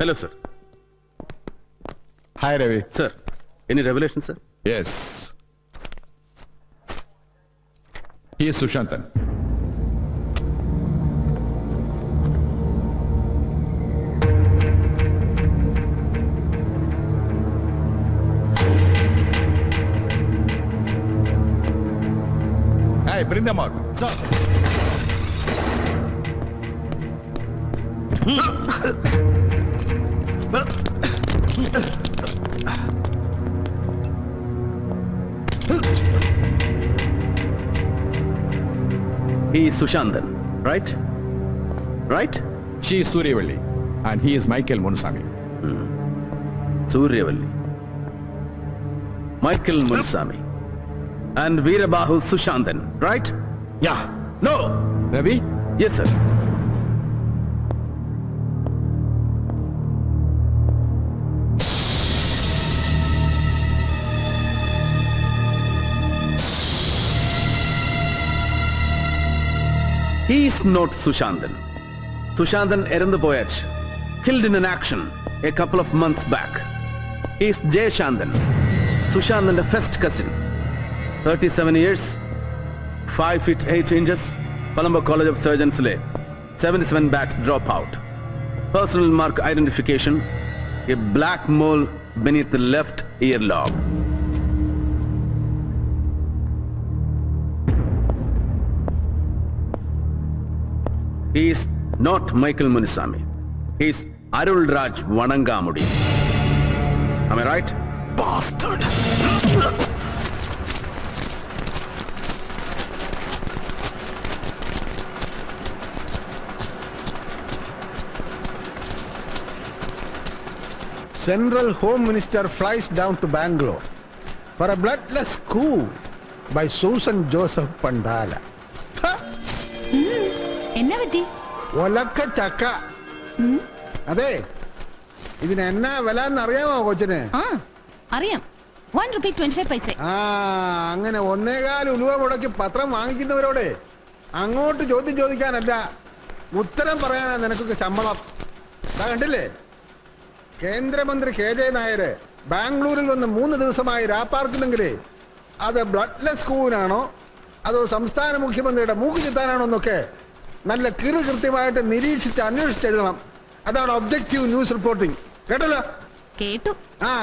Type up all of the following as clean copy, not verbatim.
Hello, sir. Hi, Ravi. Sir, any revelation, sir? Yes. He is Sushantan. Hey, bring them out. Sir. He is Sushantan, right? Right? She is Suryavalli, and he is Michael Munusami. Suryavalli. Michael Munusami. And Veerabahu Sushantan, right? Yeah. No! Ravi? Yes, sir. He is not Sushantan. Sushantan Erandupoyach, killed in an action a couple of months back. He is Jay Shantan, Sushantan's first cousin. 37 years, 5 feet 8 inches, Colombo College of Surgeons Lay, 77 batch dropout. Personal mark identification, a black mole beneath the left earlobe. He is not Michael Munusami. He is Arul Raj Vanangamudi. Am I right? Bastard! Central Home Minister flies down to Bangalore for a bloodless coup by Susan Joseph Pandala. എന്നാ പറ്റി? ഒലക്ക ചക്ക. അതെ, ഇതിന് എന്നാ വില എന്നറിയാമോ കൊച്ചിന്? അറിയാം. 1 rupee 25 paise. അങ്ങനെ 1.25 ഉലുവ മുടക്കി പത്രം വാങ്ങിക്കുന്നവരോടെ അങ്ങോട്ട് ചോദ്യം ചോദിക്കാനല്ല, ഉത്തരം പറയാനാ നിനക്കൊക്കെ ശമ്പളം. കണ്ടില്ലേ, കേന്ദ്രമന്ത്രി KJ നായർ ബാംഗ്ലൂരിൽ വന്ന് 3 ദിവസമായി രാപ്പാർക്കുന്നെങ്കിലേ അത് ബ്ലഡ്ലെസ് കൂവിനാണോ അതോ സംസ്ഥാന മുഖ്യമന്ത്രിയുടെ മൂക്ക് ചിത്താനാണോ എന്നൊക്കെ നല്ല കൃത്യമായിട്ട് നിരീക്ഷിച്ച് അന്വേഷിച്ചെഴുതണം. അതാണ് ഒബ്ജക്റ്റീവ് ന്യൂസ് റിപ്പോർട്ടിംഗ്. കേട്ടല്ലോ? കേട്ടു.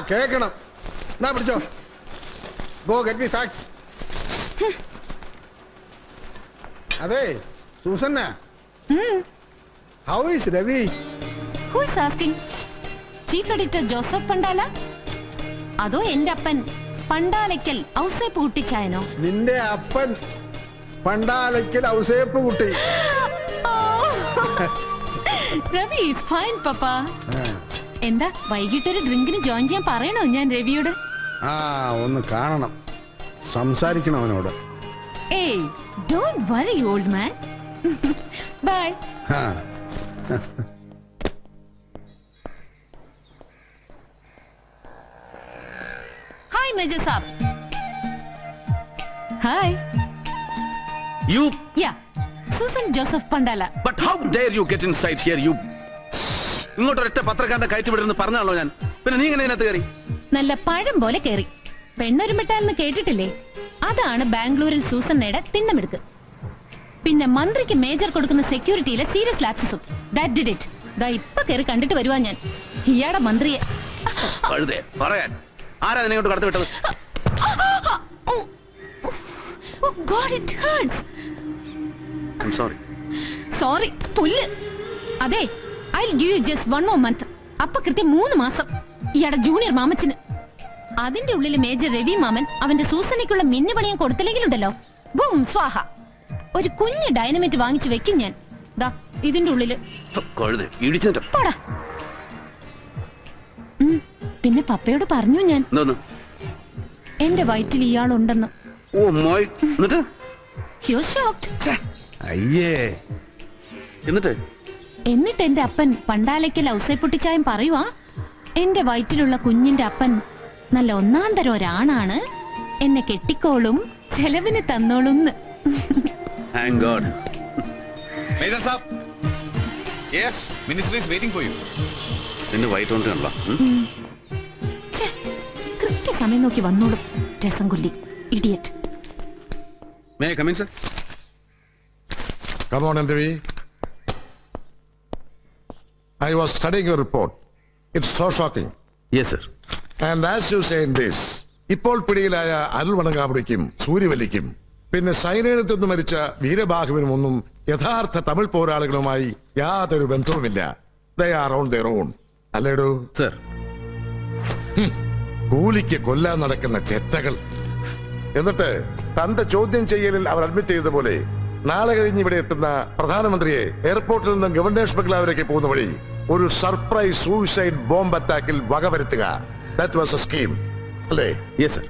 കേക്കണം. എന്നാ പിടിച്ചോ. Go get me facts. അതെ Susanna, how is Ravi? Who is asking? Chief editor Joseph Pandala അതോ എന്റെ അപ്പൻ പണ്ടാലയ്ക്കൽ ഔസേപ്പ് കുട്ടിച്ചായനോ? നിന്റെ അപ്പൻ പണ്ടാലയ്ക്കൽ ഔസേപ്പ് കുട്ടി. രവി ഈസ് ഫൈൻ പപ്പ. എന്താ വൈകിട്ടൊരു ഡ്രിങ്കിന് ജോയിൻ ചെയ്യാൻ പറയണോ ഞാൻ രവിയോട്? ഒന്ന് കാണണം, സംസാരിക്കണം അവനോട്. Hey don't worry old man. Bye. Hi, Major Saab. Hi. You? Yeah, Susan Joseph Pandala. But how dare you get inside here, you? ഇങ്ങോട്ടൊരൊറ്റ പത്രക്കാരന്റെ കയറ്റി വിടുന്നു പറഞ്ഞാണല്ലോ ഞാൻ. പിന്നെ നീ എങ്ങനെ ഇതിനകത്ത് കയറി? നല്ല പഴം പോലെ കയറി. പെണ്ണൊരുമിട്ടാലെന്ന് കേട്ടിട്ടില്ലേ? അതാണ് ബാംഗ്ലൂരിൽ സൂസന്നയുടെ തിണ്ണമെടുക്ക്. പിന്നെ മന്ത്രിക്ക് മേജർ കൊടുക്കുന്ന സെക്യൂരിറ്റിയിലെ സീരിയസ് ലാപ്സസും. That did it. ദാ ഇപ്പൊ കയറി കണ്ടിട്ട് വരുവാ ഞാൻ ഇയാടെ മന്ത്രിയെ. പറയാൻ ആരാ നിന്നെ ഇങ്ങോട്ട് കടത്തി വിട്ടത്? Oh God, it hurts. I'm sorry. Sorry, പുല്ല്. അതെ, I'll give you just 1 more month. അപ്പൊ കൃത്യം 3 മാസം ഇയാടെ ജൂനിയർ മാമച്ചന്. അതിന്റെ ഉള്ളിൽ മേജർ രവി മാമൻ അവന്റെ സൂസനയ്ക്കുള്ള മിന്നുപണിയും കൊടുത്തില്ലെങ്കിലുണ്ടല്ലോ, ബൂം സ്വാഹ. ഒരു കുഞ്ഞ് ഡൈനമൈറ്റ് വാങ്ങിച്ചു വെക്കും ഞാൻ. ദാ ഇതിന്റെ ഉള്ളില്. പോടാ. പിന്നെ പപ്പയോട് പറഞ്ഞു ഞാൻ എന്റെ വയറ്റിൽ ഇയാളുണ്ടെന്ന്. എന്നിട്ട് എന്റെ അപ്പൻ പണ്ടാലയ്ക്കൽ ഔസേപ്പൊട്ടിച്ചായം പറയുവാ, എന്റെ വയറ്റിലുള്ള കുഞ്ഞിന്റെ അപ്പൻ നല്ല ഒന്നാം തരം ഒരാണാണ്, എന്നെ കെട്ടിക്കോളും, ചെലവിന് തന്നോളും. Major Saab. Yes, Ministry is waiting for you. നിന്റെ വൈറ്റ് ഉണ്ടല്ലോ. ഛെ, കൃത്യസമയം നോക്കി വന്നോളും രസം കൊല്ലി idiot. May I come in sir? Come on, Ravi. I was studying your report. It's so shocking. Yes sir. And as you say in this, ഇപ്പോൾ പിടിയിലായ അരുൾ വണങ്കാമുടിക്കും സൂര്യവല്ലിക്കും പിന്നെ സൈന്യത്തിൽ നിന്ന് മരിച്ച വീരബാഹുവിനും ഒന്നും യഥാർത്ഥ തമിഴ് പോരാളികളുമായി യാതൊരു ബന്ധവുമില്ല. They are on their own. അല്ലേടോ? സർ, കൂലിക്ക് കൊല്ലാൻ നടക്കുന്ന ചെറ്റകൾ. എന്നിട്ട് തന്റെ ചോദ്യം ചെയ്യലിൽ അവർ അഡ്മിറ്റ് ചെയ്തതുപോലെ നാളെ കഴിഞ്ഞ് ഇവിടെ എത്തുന്ന പ്രധാനമന്ത്രിയെ എയർപോർട്ടിൽ നിന്ന് ഗവർണേഴ്സ് ബംഗ്ലാവിലേക്ക് പോകുന്ന വഴി ഒരു സർപ്രൈസ് സൂയിസൈഡ് ബോംബ് അറ്റാക്കിൽ വകവരുത്തുക. ദാറ്റ് വാസ് എ സ്കീം, അല്ലേ? Yes sir.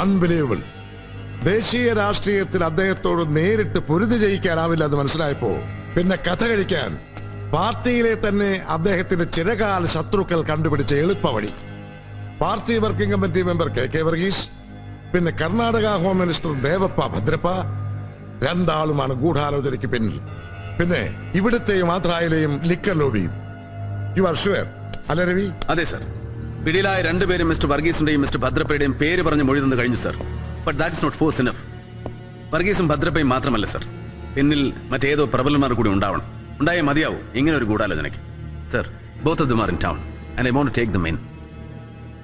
അൺബിലീവബിൾ. ദേശീയ രാഷ്ട്രീയത്തിൽ അദ്ദേഹത്തോട് നേരിട്ട് പൊരുതി ജയിക്കാനാവില്ല എന്ന് മനസ്സിലായപ്പോ പിന്നെ കഥ കഴിക്കാൻ പാർട്ടിയിലെ തന്നെ അദ്ദേഹത്തിന്റെ ചിരകാല ശത്രുക്കൾ കണ്ടുപിടിച്ച എളുപ്പവഴി. Party working committee member K Varghese, പിന്നെ കർണാടക ഹോം മിനിസ്റ്റർ ദേവപ്പ ഭദ്രപ്പ, രണ്ടാളുമാണ് ഗൂഢാലോചനയ്ക്ക് പിന്നിൽ. പിന്നെ ഇവിടുത്തെയും ആന്ധ്രയിലെയും ലിക്കർ ലോബിയും. യു ആർ ഷുവർ, അല്ലേ രവി? അതെ സർ. പിടിയിലായ രണ്ടുപേരും മിസ്റ്റർ വർഗീസിന്റെയും മിസ്റ്റർ ഭദ്രപ്പയുടെയും പേര് പറഞ്ഞ് മൊഴി തന്നു കഴിഞ്ഞു sir. But that is not force enough. വർഗീസും ഭദ്രപ്പയും മാത്രമല്ല സർ, പിന്നിൽ മറ്റേതോ പ്രബലന്മാർ കൂടി ഉണ്ടാവണം. ഉണ്ടായേ മതിയാവും ഇങ്ങനെ ഒരു ഗൂഢാലോചനയ്ക്ക്. Sir, both of them are in town and I want to take them in.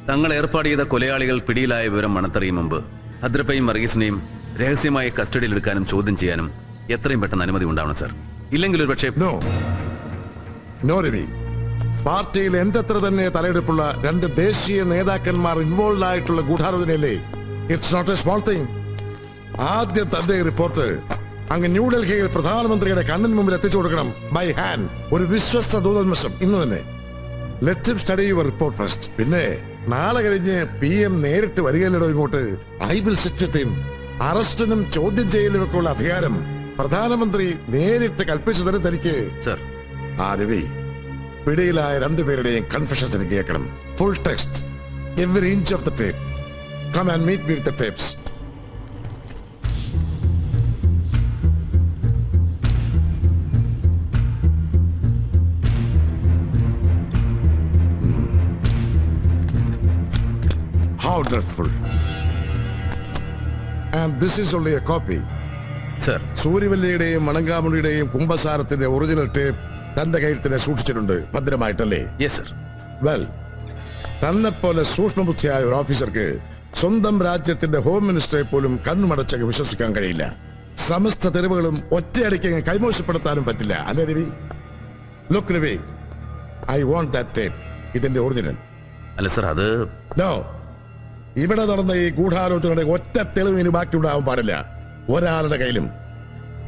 തങ്ങൾ ഏർപ്പാട് ചെയ്ത കൊലയാളികൾ പിടിയിലായ വിവരം മണത്തറിയും മുമ്പ് ഭദ്രപ്പയും വർഗീസിനെയും രഹസ്യമായി കസ്റ്റഡിയിൽ എടുക്കാനും ചോദ്യം ചെയ്യാനും എത്രയും പെട്ടെന്ന് അനുമതി ഉണ്ടാവണം സർ. ഇല്ലെങ്കിൽ ഒരു പക്ഷേ നോ രവി. പാർട്ടിയിൽ എന്റെ അത്ര തന്നെ തലയെടുപ്പുള്ള രണ്ട് ദേശീയ നേതാക്കന്മാർ ഇൻവോൾവ് ആയിട്ടുള്ള ഗൂഢാലോചനയല്ലേ? It's not a small thing. ആദ്യം തന്റെ റിപ്പോർട്ട് അങ്ങ് ന്യൂഡൽഹിയിൽ പ്രധാനമന്ത്രിയുടെ കണ്ണിന് മുമ്പിൽ എത്തിച്ചു കൊടുക്കണം ബൈ ഹാൻഡ്. ഒരു വിശ്വസ്ത ദൂതന്മഷം ഇന്ന് തന്നെ. Let him study your report first. പിന്നെ നാളെ കഴിഞ്ഞ് PM നേരിട്ട് വരികയല്ലോ ഇങ്ങോട്ട്. I will sit with him. അറസ്റ്റിനും ചോദ്യം ചെയ്യലിനൊക്കെ ഉള്ള അധികാരം പ്രധാനമന്ത്രി നേരിട്ട് കൽപ്പിച്ചു തരും തനിക്ക്. സർ, ആ രവി, പിടിയിലായ രണ്ടുപേരുടെയും കൺഫെഷൻസ് എനിക്ക് കേൾക്കണം. Full text, every inch of the tape. Come and meet me with the tapes. How dreadful. And this is only a copy. Sir. സൂര്യവല്ലിയുടെയും മണങ്കാമുടിയുടെയും കുംഭസാരത്തിന്റെ ഒറിജിനൽ ടേപ്പ് തന്റെ കയ്യിൽ തന്നെ സൂക്ഷിച്ചിട്ടുണ്ട് ഭദ്രമായിട്ടല്ലേ? Yes sir. വെൽ, തന്നെ പോലെ സൂക്ഷ്മബുദ്ധിയായ ഒരു ഓഫീസർക്ക് സ്വന്തം രാജ്യത്തിന്റെ ഹോം മിനിസ്റ്ററെ പോലും കണ്ണുമടച്ചങ്ങ് വിശ്വസിക്കാൻ കഴിയില്ല. സമസ്ത തെരുവുകളും ഒറ്റയടിക്ക് കൈമോശപ്പെടുത്താനും പറ്റില്ല, അല്ലേ Ravi? Look Ravi, I want that tape. ഇതിന്റെ ഒറിജിനൽ. അല്ല സർ, അത് നോ. ഇവിടെ നടന്ന ഈ ഗൂഢാലോചനയുടെ ഒറ്റ തെളിവ് ഇനി ബാക്കി ഉണ്ടാവാൻ പാടില്ല, ഒരാളുടെ കയ്യിലും,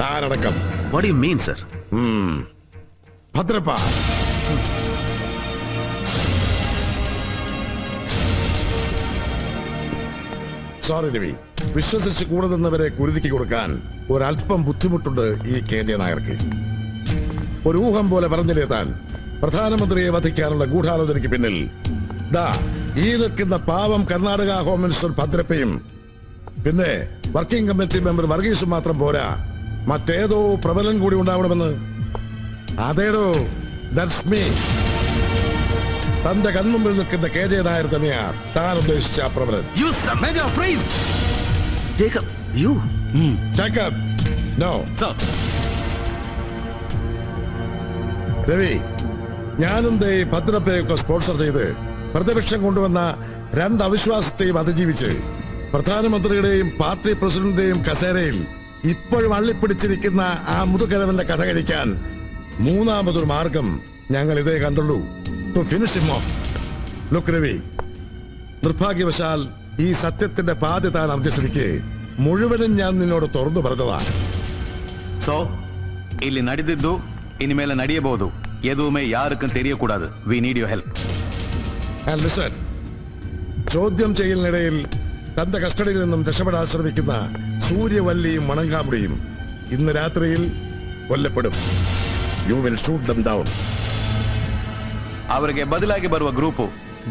താനടക്കം. What you mean sir? Bhadrappa, sorry Ravi. വിശ്വസിച്ച് കൂടെ നിന്നവരെ കുരുതിക്ക് കൊടുക്കാൻ ഒരല്പം ബുദ്ധിമുട്ടുണ്ട് ഈ KJ നായർക്ക്. ഒരു ഊഹം പോലെ പറഞ്ഞില്ലേ താൻ പ്രധാനമന്ത്രിയെ വധിക്കാനുള്ള ഗൂഢാലോചനയ്ക്ക് പിന്നിൽ ദാ ഈ നിൽക്കുന്ന പാവം കർണാടക ഹോം മിനിസ്റ്റർ ഭദ്രപ്പയും പിന്നെ വർക്കിംഗ് കമ്മിറ്റി മെമ്പർ വർഗീസും മാത്രം പോരാ, മറ്റേതോ പ്രബലൻ കൂടി ഉണ്ടാവണമെന്ന്. അതേടോ, ദാറ്റ്സ് മീ. തന്റെ കൺമുമ്പിൽ നിൽക്കുന്ന KJ നായർ തന്നെയാ താൻ ഉദ്ദേശിച്ച ആ പ്രബലൻ. Jacob, no. രവി, ഞാനും ദേ ഭദ്രപ്പയൊക്കെ സ്പോൺസർ ചെയ്ത് പ്രതിപക്ഷം കൊണ്ടുവന്ന രണ്ട് അവിശ്വാസത്തെയും അതിജീവിച്ച് പ്രധാനമന്ത്രിയുടെയും പാർട്ടി പ്രസിഡന്റിന്റെയും കസേരയിൽ ഇപ്പോഴും അള്ളിപ്പിടിച്ചിരിക്കുന്ന ആ മുതുകരവന്റെ കഥ കഴിക്കാൻ മൂന്നാമതൊരു മാർഗം ഞങ്ങൾ ഇതേ കണ്ടുള്ളൂ. To finish him off. Look Ravi, നിർഭാഗ്യവശാൽ ഈ സത്യത്തിന്റെ പാതി താൻ അർജിസ്ഥിതിക്ക് മുഴുവനും ഞാൻ നിന്നോട് തുറന്നു പറഞ്ഞതാണ്. ಸೊ ಇಲ್ಲಿ ನಡೆದಿದ್ದು ಇನ್ಮೇಲೆ ನಡೆಯಬಹುದು. ಎದುವೇ ಯಾರಕ್ಕೂ ತೆರೆಯಕೂಡದು. We need your help. And listen, ചോദ്യം ചെയ്യലിനിടയിൽ തന്റെ കസ്റ്റഡിയിൽ നിന്നും രക്ഷപ്പെടാൻ ശ്രമിക്കുന്ന സൂര്യവല്ലിയും മണങ്കാമുടിയും ഇന്ന് രാത്രിയിൽ കൊല്ലപ്പെടും. You will shoot them down. ಅವರಿಗೆ ಬದಲಾಗಿ ಬರುವ group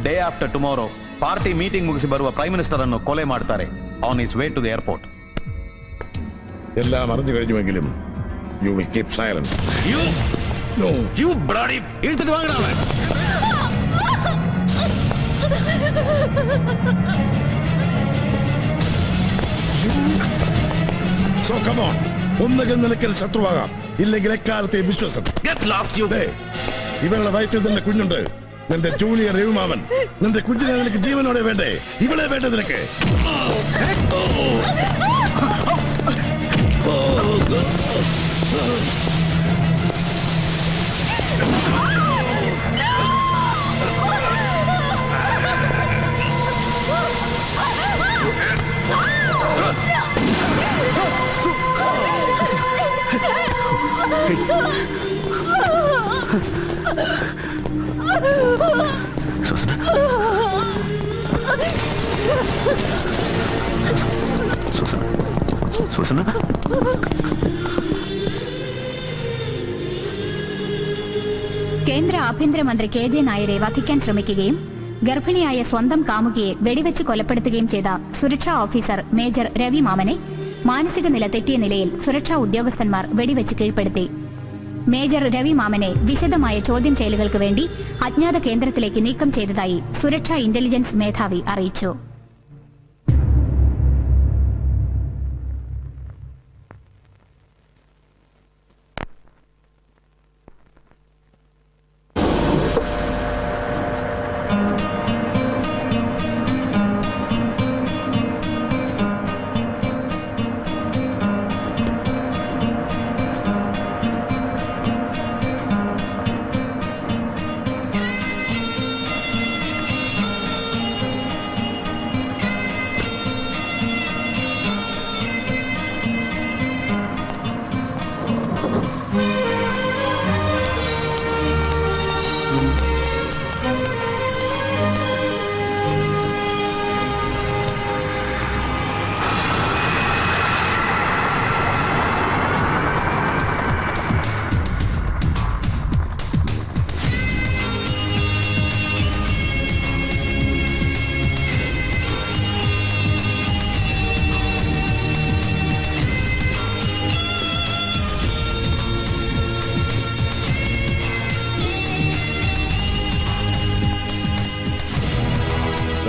day after tomorrow party meeting ಮುಗಿಸಿ ಬರುವ ಪ್ರೈಮ್ ಮಿನಿಸ್ಟರ್ ಅನ್ನು ಕೊಲೆ ಮಾಡ್ತಾರೆ on his way to the airport. എല്ലാം അറിഞ്ഞു കഴിഞ്ഞുവെങ്കിലും you will keep silence. No. You bloody എടുത്തിട്ട് വാങ്ങടാ അവനെ. So come on. ഒന്നുകിൽ നിനക്കൊരു ശത്രുവാകാം, ഇല്ലെങ്കിൽ എക്കാലത്തെ വിശ്വസം. Get lost you. ദേ, ഇവരുടെ വയറ്റിൽ തന്നെ കുഞ്ഞുണ്ട്. നിന്റെ ജൂനിയർ രവിമാമൻ. നിന്റെ കുഞ്ഞിനെ നിനക്ക് ജീവനോടെ വേണ്ടേ? ഇവളെ വേണ്ടേ നിനക്ക്? സൂസന കേന്ദ്ര ആഭ്യന്തരമന്ത്രി KJ നായരെ വധിക്കാൻ ശ്രമിക്കുകയും ഗർഭിണിയായ സ്വന്തം കാമുകിയെ വെടിവെച്ച് കൊലപ്പെടുത്തുകയും ചെയ്ത സുരക്ഷാ ഓഫീസർ മേജർ രവി മാമനെ മാനസിക നില തെറ്റിയ നിലയിൽ സുരക്ഷാ ഉദ്യോഗസ്ഥന്മാർ വെടിവെച്ച് കീഴ്പ്പെടുത്തി. മേജർ രവി മാമനെ വിശദമായ ചോദ്യം ചെയ്യലുകൾക്ക് വേണ്ടി അജ്ഞാത കേന്ദ്രത്തിലേക്ക് നീക്കം ചെയ്തതായി സുരക്ഷാ ഇന്റലിജൻസ് മേധാവി അറിയിച്ചു.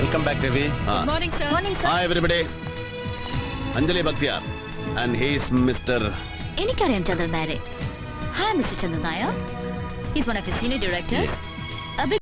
Welcome back, Ravi. Morning, sir. Morning, sir. Hi, everybody. Anjali Bhaktiyar. And he is Mr. എനിക്കറിയാം ചന്ദ്രൻ നായരെ. Hi, Mr. Chandran Nair. He's one of his senior directors.